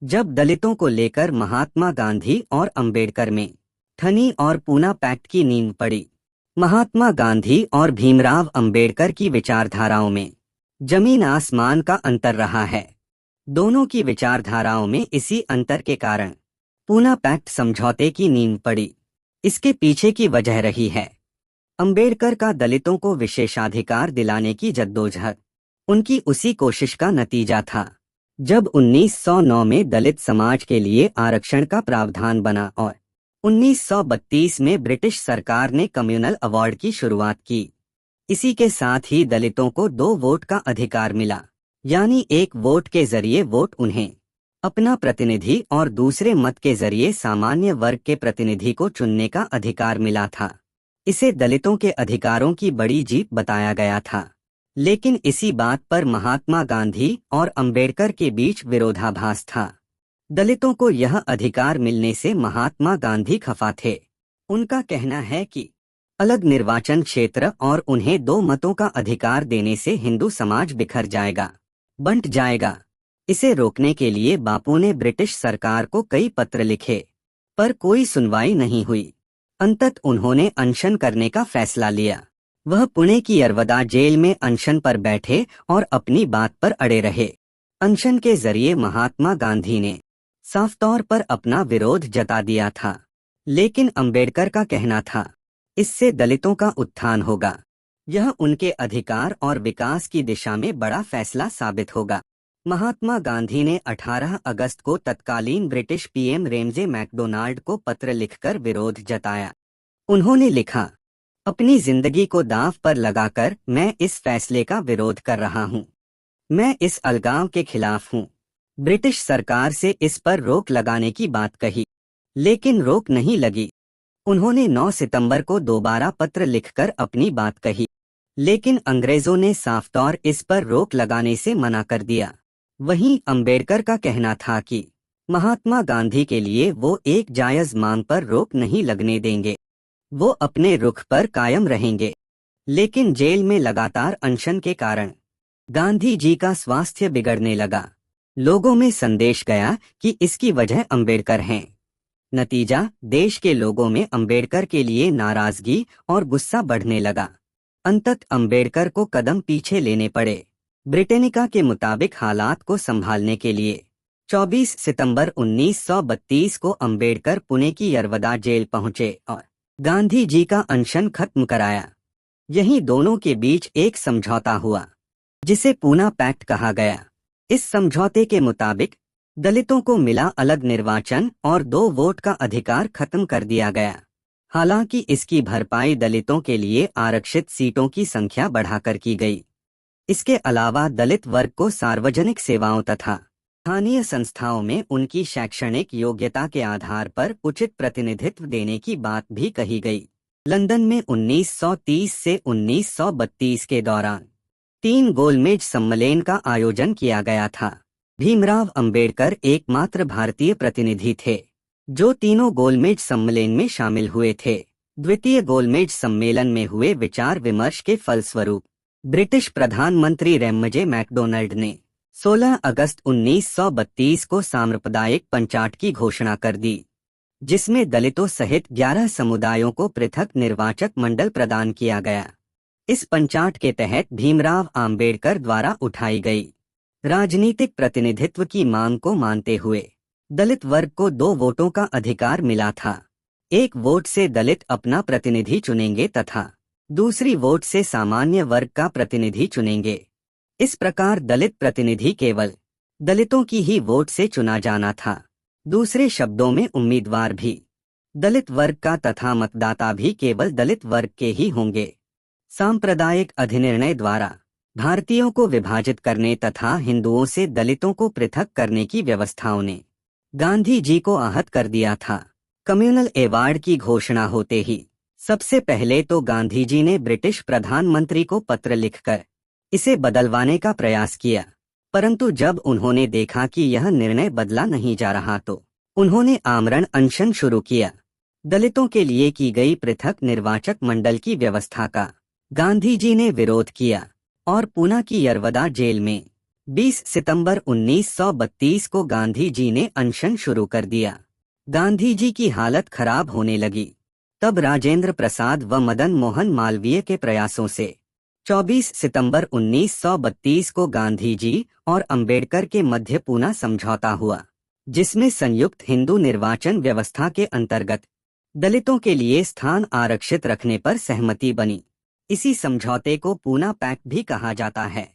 जब दलितों को लेकर महात्मा गांधी और अंबेडकर में ठनी और पूना पैक्ट की नींव पड़ी। महात्मा गांधी और भीमराव अंबेडकर की विचारधाराओं में जमीन आसमान का अंतर रहा है। दोनों की विचारधाराओं में इसी अंतर के कारण पूना पैक्ट समझौते की नींव पड़ी। इसके पीछे की वजह रही है अंबेडकर का दलितों को विशेषाधिकार दिलाने की जद्दोजहद। उनकी उसी कोशिश का नतीजा था जब 1909 में दलित समाज के लिए आरक्षण का प्रावधान बना और 1932 में ब्रिटिश सरकार ने कम्युनल अवार्ड की शुरुआत की। इसी के साथ ही दलितों को 2 वोट का अधिकार मिला, यानी एक वोट के जरिए वोट उन्हें अपना प्रतिनिधि और दूसरे मत के जरिए सामान्य वर्ग के प्रतिनिधि को चुनने का अधिकार मिला था। इसे दलितों के अधिकारों की बड़ी जीत बताया गया था। लेकिन इसी बात पर महात्मा गांधी और अंबेडकर के बीच विरोधाभास था। दलितों को यह अधिकार मिलने से महात्मा गांधी खफा थे। उनका कहना है कि अलग निर्वाचन क्षेत्र और उन्हें 2 मतों का अधिकार देने से हिंदू समाज बिखर जाएगा, बंट जाएगा। इसे रोकने के लिए बापू ने ब्रिटिश सरकार को कई पत्र लिखे, पर कोई सुनवाई नहीं हुई। अंतत उन्होंने अनशन करने का फैसला लिया। वह पुणे की यरवदा जेल में अनशन पर बैठे और अपनी बात पर अड़े रहे। अनशन के जरिए महात्मा गांधी ने साफ तौर पर अपना विरोध जता दिया था, लेकिन अंबेडकर का कहना था इससे दलितों का उत्थान होगा। यह उनके अधिकार और विकास की दिशा में बड़ा फैसला साबित होगा। महात्मा गांधी ने 18 अगस्त को तत्कालीन ब्रिटिश पीएम रेमजे मैकडोनाल्ड को पत्र लिखकर विरोध जताया। उन्होंने लिखा, अपनी जिंदगी को दांव पर लगाकर मैं इस फैसले का विरोध कर रहा हूँ। मैं इस अलगाव के खिलाफ हूँ। ब्रिटिश सरकार से इस पर रोक लगाने की बात कही, लेकिन रोक नहीं लगी। उन्होंने 9 सितंबर को दोबारा पत्र लिखकर अपनी बात कही, लेकिन अंग्रेजों ने साफ तौर इस पर रोक लगाने से मना कर दिया। वहीं अंबेडकर का कहना था कि महात्मा गांधी के लिए वो एक जायज मांग पर रोक नहीं लगने देंगे। वो अपने रुख पर कायम रहेंगे। लेकिन जेल में लगातार अनशन के कारण गांधी जी का स्वास्थ्य बिगड़ने लगा। लोगों में संदेश गया कि इसकी वजह अंबेडकर हैं। नतीजा, देश के लोगों में अंबेडकर के लिए नाराजगी और गुस्सा बढ़ने लगा। अंतत अंबेडकर को कदम पीछे लेने पड़े। ब्रिटेनिका के मुताबिक हालात को संभालने के लिए 24 सितंबर 1932 को अंबेडकर पुणे की यरवदा जेल पहुंचे और गांधी जी का अनशन खत्म कराया। यहीं दोनों के बीच एक समझौता हुआ, जिसे पूना पैक्ट कहा गया। इस समझौते के मुताबिक दलितों को मिला अलग निर्वाचन और 2 वोट का अधिकार खत्म कर दिया गया। हालांकि इसकी भरपाई दलितों के लिए आरक्षित सीटों की संख्या बढ़ाकर की गई। इसके अलावा दलित वर्ग को सार्वजनिक सेवाओं तथा स्थानीय संस्थाओं में उनकी शैक्षणिक योग्यता के आधार पर उचित प्रतिनिधित्व देने की बात भी कही गई। लंदन में 1930 से 1932 के दौरान 3 गोलमेज सम्मेलन का आयोजन किया गया था। भीमराव अंबेडकर एकमात्र भारतीय प्रतिनिधि थे जो तीनों गोलमेज सम्मेलन में शामिल हुए थे। द्वितीय गोलमेज सम्मेलन में हुए विचार विमर्श के फलस्वरूप ब्रिटिश प्रधानमंत्री रेमजे मैकडोनाल्ड ने 16 अगस्त 1932 को सांप्रदायिक पंचाट की घोषणा कर दी, जिसमें दलितों सहित 11 समुदायों को पृथक निर्वाचक मंडल प्रदान किया गया। इस पंचाट के तहत भीमराव अंबेडकर द्वारा उठाई गई राजनीतिक प्रतिनिधित्व की मांग को मानते हुए दलित वर्ग को 2 वोटों का अधिकार मिला था। एक वोट से दलित अपना प्रतिनिधि चुनेंगे तथा दूसरी वोट से सामान्य वर्ग का प्रतिनिधि चुनेंगे। इस प्रकार दलित प्रतिनिधि केवल दलितों की ही वोट से चुना जाना था। दूसरे शब्दों में उम्मीदवार भी दलित वर्ग का तथा मतदाता भी केवल दलित वर्ग के ही होंगे। सांप्रदायिक अधिनिर्णय द्वारा भारतीयों को विभाजित करने तथा हिंदुओं से दलितों को पृथक करने की व्यवस्थाओं ने गांधी जी को आहत कर दिया था। कम्युनल अवार्ड की घोषणा होते ही सबसे पहले तो गांधी जी ने ब्रिटिश प्रधानमंत्री को पत्र लिखकर इसे बदलवाने का प्रयास किया, परंतु जब उन्होंने देखा कि यह निर्णय बदला नहीं जा रहा तो उन्होंने आमरण अनशन शुरू किया। दलितों के लिए की गई पृथक निर्वाचक मंडल की व्यवस्था का गांधी जी ने विरोध किया और पूना की यरवदा जेल में 20 सितंबर 1932 को गांधी जी ने अनशन शुरू कर दिया। गांधी जी की हालत खराब होने लगी। तब राजेंद्र प्रसाद व मदन मोहन मालवीय के प्रयासों से 24 सितंबर 1932 को गांधी जी और अंबेडकर के मध्य पूना समझौता हुआ, जिसमें संयुक्त हिंदू निर्वाचन व्यवस्था के अंतर्गत दलितों के लिए स्थान आरक्षित रखने पर सहमति बनी। इसी समझौते को पूना पैक्ट भी कहा जाता है।